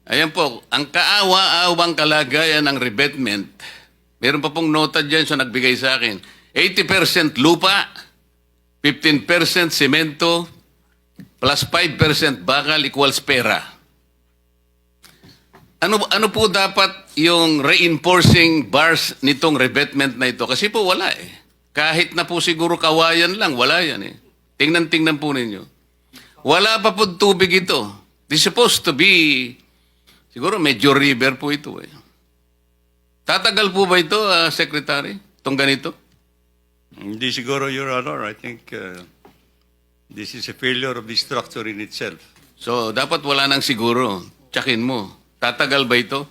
Ayan po, ang kaawa-awang kalagayan ng revetment, meron pa pong nota dyan sa nagbigay sa akin, 80% lupa, 15% semento, plus 5% bakal equals pera. Ano po dapat yung reinforcing bars nitong revetment na ito? Kasi po wala eh. Kahit na po siguro kawayan lang, wala yan eh. Tingnan po ninyo. Wala pa po tubig ito. This is supposed to be, siguro medyo river po ito eh. Tatagal po ba ito, Secretary? Itong ganito? Hindi siguro, Your Honor. I think this is a failure of the structure in itself. So, dapat wala nang siguro. Tsakin mo. Tatagal ba ito?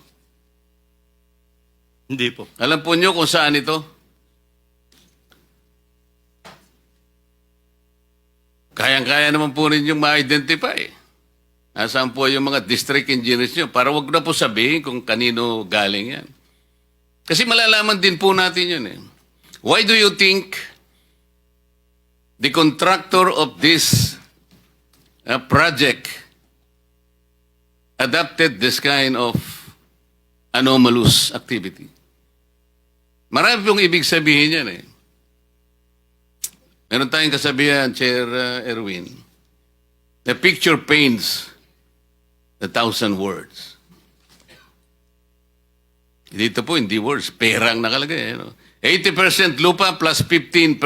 Hindi po. Alam po nyo kung saan ito? Kayang-kaya naman po ninyong ma-identify. Nasaan po yung mga district engineers nyo? Para wag na po sabihin kung kanino galing yan. Kasi malalaman din po natin yun eh. Why do you think the contractor of this project adopted this kind of anomalous activity? Marami pong ibig sabihin yan eh. Meron tayong kasabihan, Chair Erwin, the picture paints 1,000 words. Dito po, hindi words, perang nakalagay. 80% lupa plus 15%